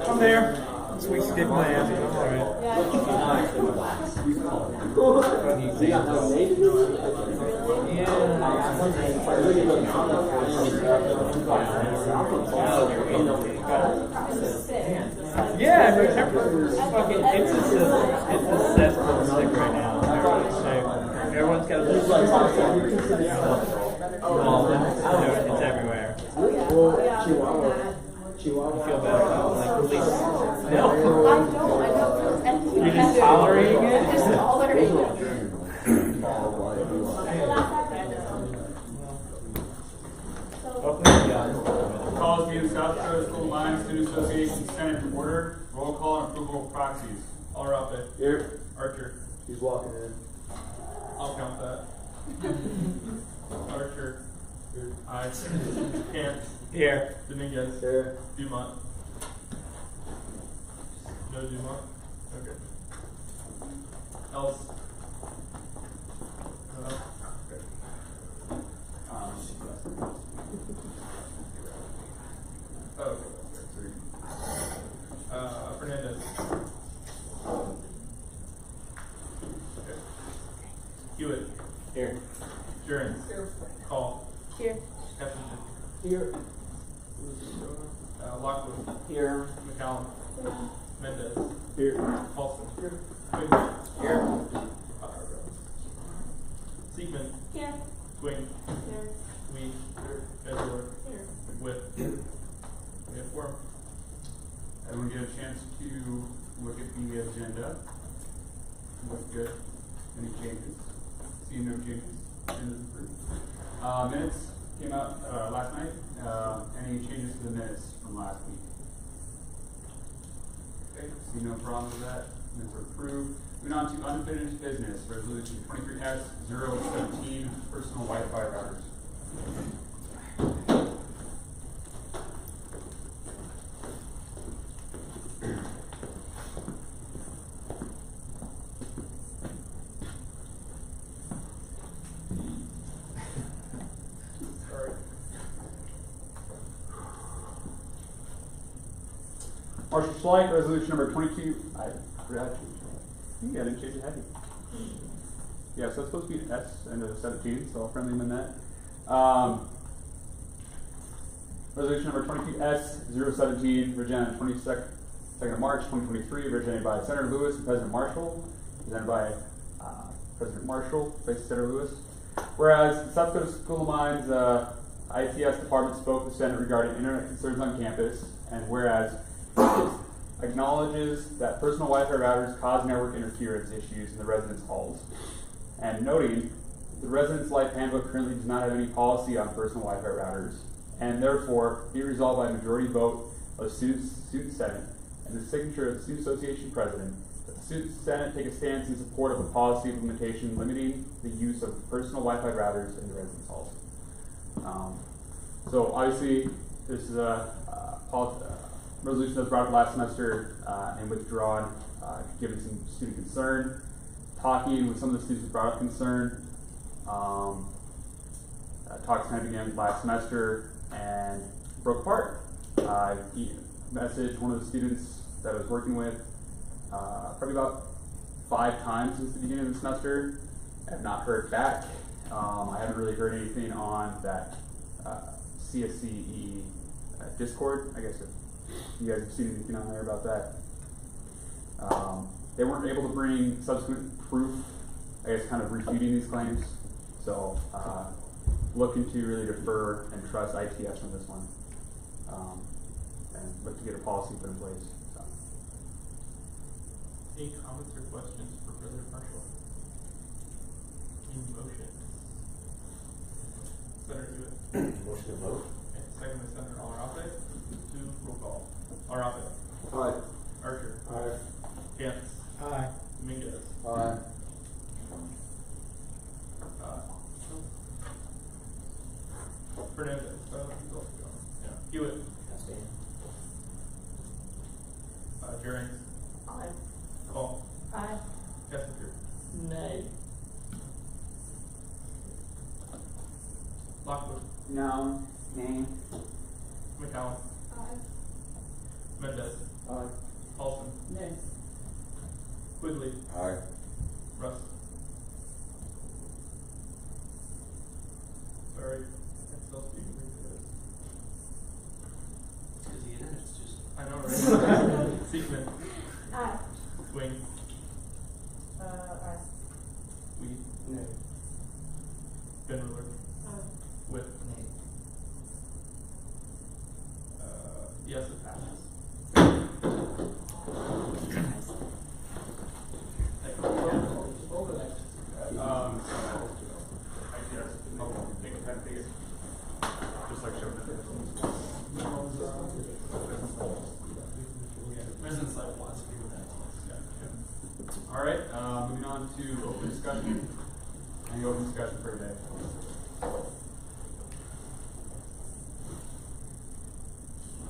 I'm there. This week's kick my ass. Yeah, fucking it's a cesspool sick right now. Everyone's got a little it's everywhere. You feel better about like police. No. I don't. You're just tolerating it? Just tolerating it. Calls being South Dakota School Lines Student Association Senate to order. Roll call and approval of proxies. Allrappe. Here. Archer. He's walking in. I'll count that. Archer. Aye. Camp. Here. Dominguez. Here. Dumont. No Dumont? Okay. Else? Okay. Oh, okay. Fernandez. Okay. Hewitt. Here. Jurens. Call. Here. Heffernan. Here. Lockwood. Here. McCallum. Mendez. Here. Paulson. Here. Here. Siegman. Here. Swing. Here. Weed. Edward. Here. With. We have four. Everyone get a chance to look at the agenda. Looks good. Any changes? See no changes. Agenda's approved. Minutes came out last night. Any changes to the minutes from last week? Okay, see no problem with that. Minutes are approved. Moving on to unfinished business. Resolution 23S-017, personal Wi-Fi routers. Marshall Schleich, resolution number 22. I forgot to change it. Yeah, I didn't change it, had you? Yeah, so it's supposed to be S and a 17, so I'll friendly amend that. Resolution number 22S-017, originated on 22nd of March 2023, originated by Senator Lewis and President Marshall, presented by President Marshall, Vice Senator Lewis. Whereas the South Dakota School of Mines ITS department spoke with the Senate regarding internet concerns on campus, and whereas acknowledges that personal Wi-Fi routers cause network interference issues in the residence halls, and noting the Residence Life Handbook currently does not have any policy on personal Wi-Fi routers, and therefore be resolved by a majority vote of the Student Senate and the signature of the Student Association President that the Student Senate take a stance in support of a policy implementation limiting the use of personal Wi-Fi routers in the residence halls. So obviously this is a resolution that was brought up last semester and withdrawn, given some student concern. Talking with some of the students who brought up concern, talks kind of began last semester and broke apart. He messaged one of the students that I was working with probably about 5 times since the beginning of the semester. I have not heard back. I haven't really heard anything on that CSCE Discord. I guess if you guys have seen anything on there about that. They weren't able to bring subsequent proof, I guess, kind of refuting these claims. So, looking to really defer and trust ITS on this one, and look to get a policy put in place. So. Any comments or questions for President Marshall? In motion. Senator Hewitt. Motion to vote. second by Senator Alarafe. To roll call. Alarafe. Aye. Archer. Aye. Gantz. Aye. Dominguez. Aye. Fernandez. He's also gone. Yeah. Hewitt. Jennings. Aye. Call. Aye. Kessinger. Nay. Lockwood. No. Nay. McCowan. Aye. Mendez. Aye. Paulson. Nay. Quigley. Aye. Russ. Sorry, I'm still speaking. Because the internet's just. I know, right? Seekman. Aye. Swing. Aye. Weed. Nay. Ben Ruler. Aye. Whip. Nay. Yes, it passes. Just like showing that. Residents like lots of people that. All right, moving on to open discussion. Any open discussion for today?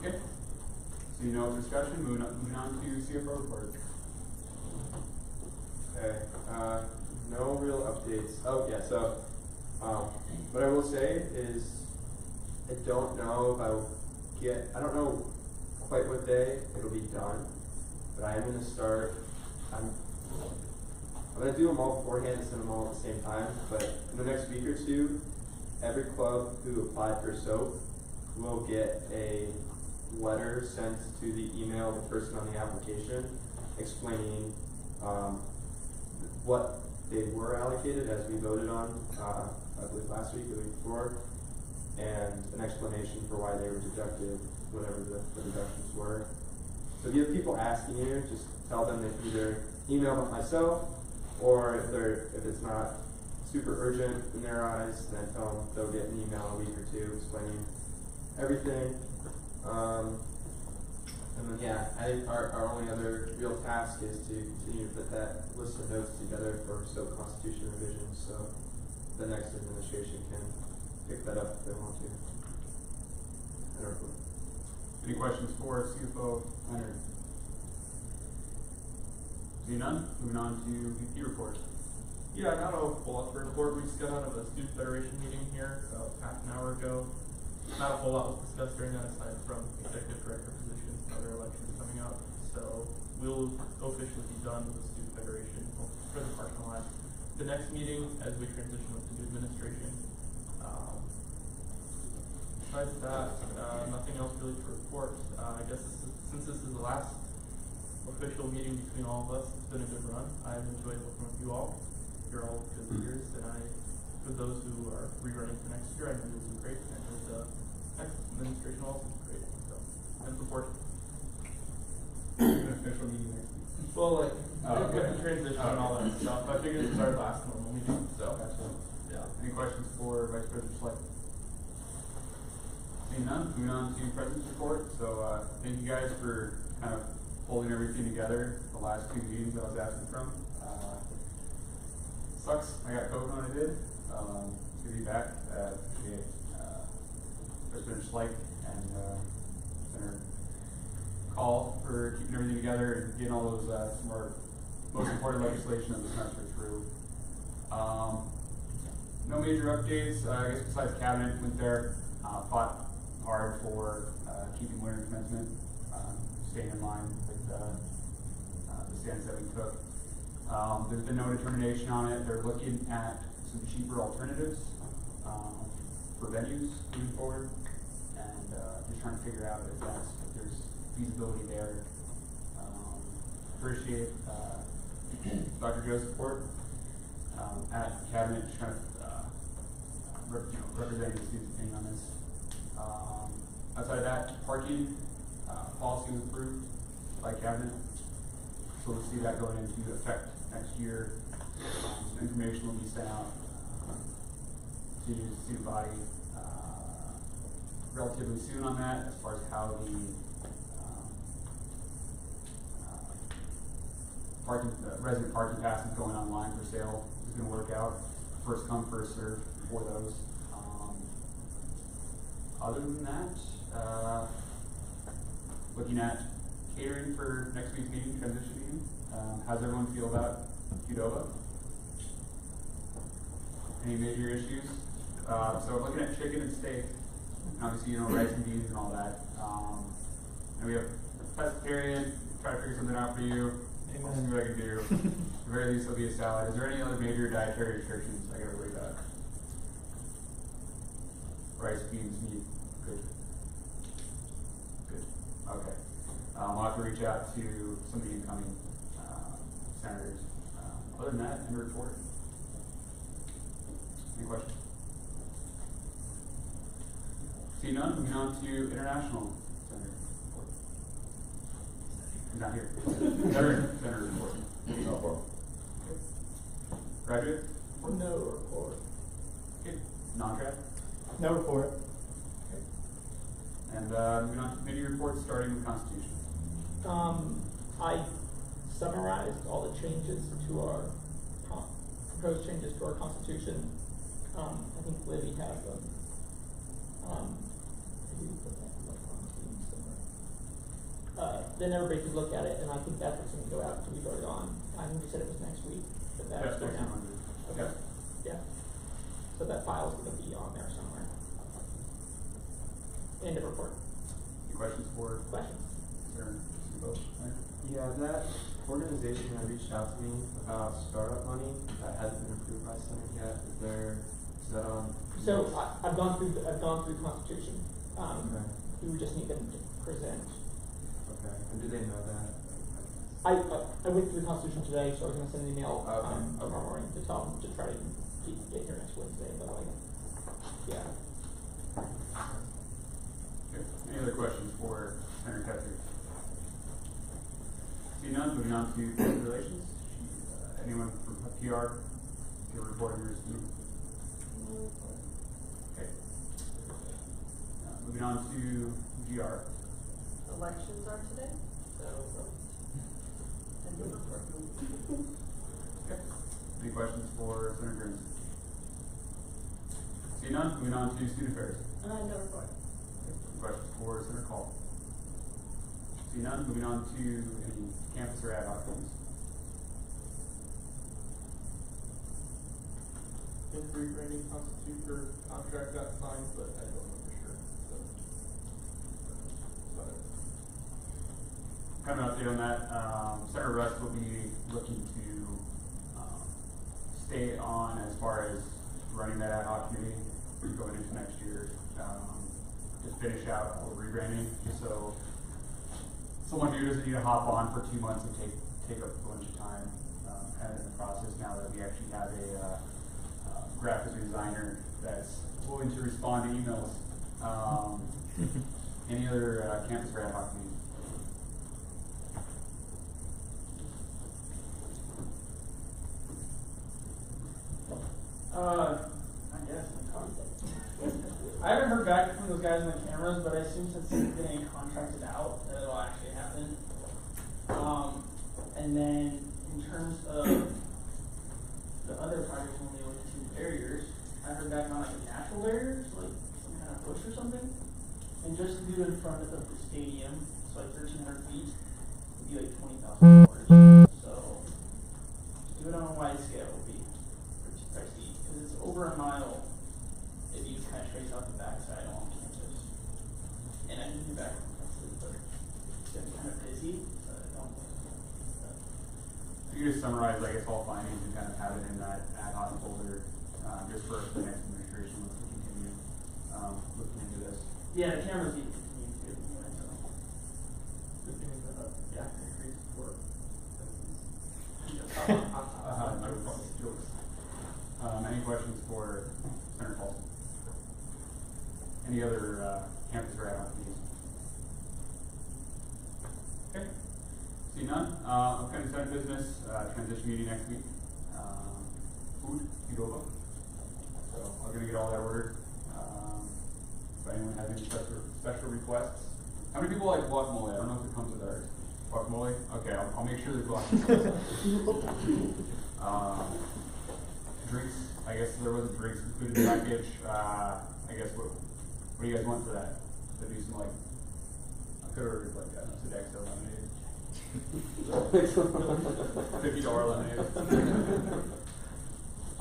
Okay. So you know open discussion. Moving on to CFO report. Okay, no real updates. Oh, yeah, so, what I will say is, I don't know if I don't know quite what day it'll be done, but I am gonna start, I'm gonna do them all beforehand and send them all at the same time, but in the next week or two, every club who applied for SOAP will get a letter sent to the email of the person on the application explaining, what they were allocated as we voted on, I believe last week or the week before, and an explanation for why they were deducted, whatever the deductions were. So if you have people asking you, just tell them they can either email it myself, or if it's not super urgent in their eyes, then tell them they'll get an email in a week or two explaining everything. And then, yeah, I think our only other real task is to continue to put that list of notes together for SOAP Constitution revisions, so the next administration can pick that up if they want to. I don't know. Any questions for CFO Leonard? Seeing none, moving on to VP report. Yeah, not a whole lot to report. We just got out of a student federation meeting here about half an hour ago. Not a whole lot was discussed during that aside from executive director positions and other elections coming up. So we'll officially be done with the student federation for the parking lot. The next meeting, as we transition with the new administration. Besides that, nothing else really to report. I guess since this is the last official meeting between all of us, it's been a good run. I've enjoyed working with you all. You're all good leaders, and for those who are rerunning for next year, I know you'll do great, and the next administration will also do great. So, and support. An official meeting next week. Well, like, okay. with the transition and all that stuff, I figured it's our last normal meeting, so. Gotcha. Yeah. Any questions for Vice President Schleck? Seeing none, moving on to President's report. So thank you guys for kind of holding everything together the last two meetings I was absent from. Sucks, I got COVID when I did. It's good to be back. Appreciate President Schleck and Senator Call for keeping everything together and getting all those some of our most important legislation of the semester through. No major updates. I guess besides cabinet, went there, fought hard for keeping winter commencement, staying in line with the stance that we took. There's been no determination on it. They're looking at some cheaper alternatives for venues moving forward, and just trying to figure out if there's feasibility there. Appreciate Dr. Joe's support at cabinet, just trying to representing the student's opinion on this. Outside of that, parking policy was approved by cabinet, so we'll see that going into effect next year. Some information will be sent out to the student body relatively soon on that as far as how the resident parking pass is going online for sale is going to work out. First come, first serve for those. Other than that, looking at catering for next week's meeting, transition meeting. How's everyone feel about Qdoba? Any major issues? So looking at chicken and steak, obviously, rice and beans and all that. And we have pescatarian, try to figure something out for you. I'll see what I can do. At the very least, there'll be a salad. Is there any other major dietary restrictions I gotta worry about? Rice, beans, meat, good. Good, okay. I'll have to reach out to some of the incoming senators. Other than that, end of report. Any questions? See none, moving on to international senator report. He's not here. Senator report. No problem. Graduate? No report. Okay. Non-grad? No report. Okay. And moving on to committee reports, starting with Constitution. I summarized all the changes to our proposed changes to our constitution. I think Libby has them. I didn't put that on Teams somewhere. Then everybody could look at it, and I think that's what's going to go out to be voted on. I think you said it was next week, but that's going out. Okay. Yeah. So that file's going to be on there somewhere. End of report. Any questions for Questions? Sir? Both? Yeah, that organization that reached out to me about startup money that hasn't been approved by Senate yet. Is that on? So I've gone through the Constitution. Okay. We would just need them to present. Okay. And do they know that? I went through the Constitution today, so I was going to send an email Okay. tomorrow morning to tell them to try to get here next Wednesday. But yeah. Okay. Any other questions for Senator Guthrie? See none, moving on to public relations. Anyone from PR? Your report here is due. Okay. Moving on to GR. Elections are today, so. And the report. Okay. Any questions for Senator Grins? See none, moving on to student affairs. No report. Any questions for Senator Call? See none, moving on to any campus or ad hoc things. If rebranding constitute or contract got signed, but I don't know for sure, so. But Kind of an update on that. Senator Rust will be looking to stay on as far as running that ad hoc committee going into next year. Just finish out all the rebranding, just so someone who doesn't need to hop on for 2 months and take up a bunch of time kind of in the process now that we actually have a graphic designer that's willing to respond to emails. Any other campus or ad hoc meetings? I guess I haven't heard back from those guys on the cameras, but I assume since it's getting contracted out, that it'll actually happen. And then in terms of the other projects when they went to barriers, I heard back on like a natural barrier, so like some kind of bush or something. And just to do it in front of the stadium, it's like 1,300 feet, it'd be like $20,000. So to do it on a wide scale would be pretty pricey because it's over a mile if you kind of trace out the backside along campus. And I can do back places, but it's been kind of busy, but I don't. You can just summarize, I guess, all findings and kind of have it in that ad hoc folder, just for the next administration once we continue looking into this. Yeah, the cameras need to continue to anyway, so. Good thing is that, yeah, increase work. Jokes. Any questions for Senator Paulson? Any other campus or ad hoc meetings? Okay. See none. Upcoming Senate business, transition meeting next week. Food, Qdoba. So I'm gonna get all that ordered. If anyone has any special requests. How many people like guacamole? I don't know if it comes with ours. Guacamole? Okay, I'll make sure there's guacamole. Drinks. I guess there was a drinks included in the package. I guess what do you guys want for that? To do some like, I could order like a Sodexo lemonade. $50 lemonade.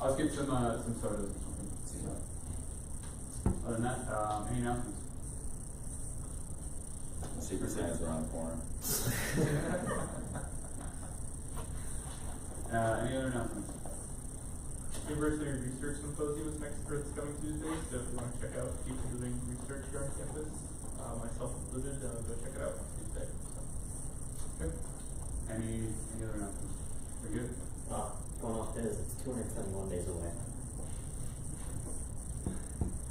I'll get some sodas or something. Other than that, any announcements? Secret Santa's around the corner. Any other announcements? University Research Symposium is next for this coming Tuesday, so if you want to check out people doing research here on campus, myself included, go check it out on Tuesday. Okay. Any other announcements? We good? Going off this, it's 271 days away.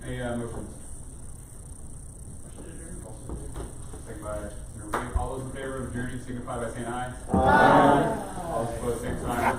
Any motions? Second by Mr. Reed. All those in favor of adjourning signify by saying aye. Aye. All those opposed, same sign.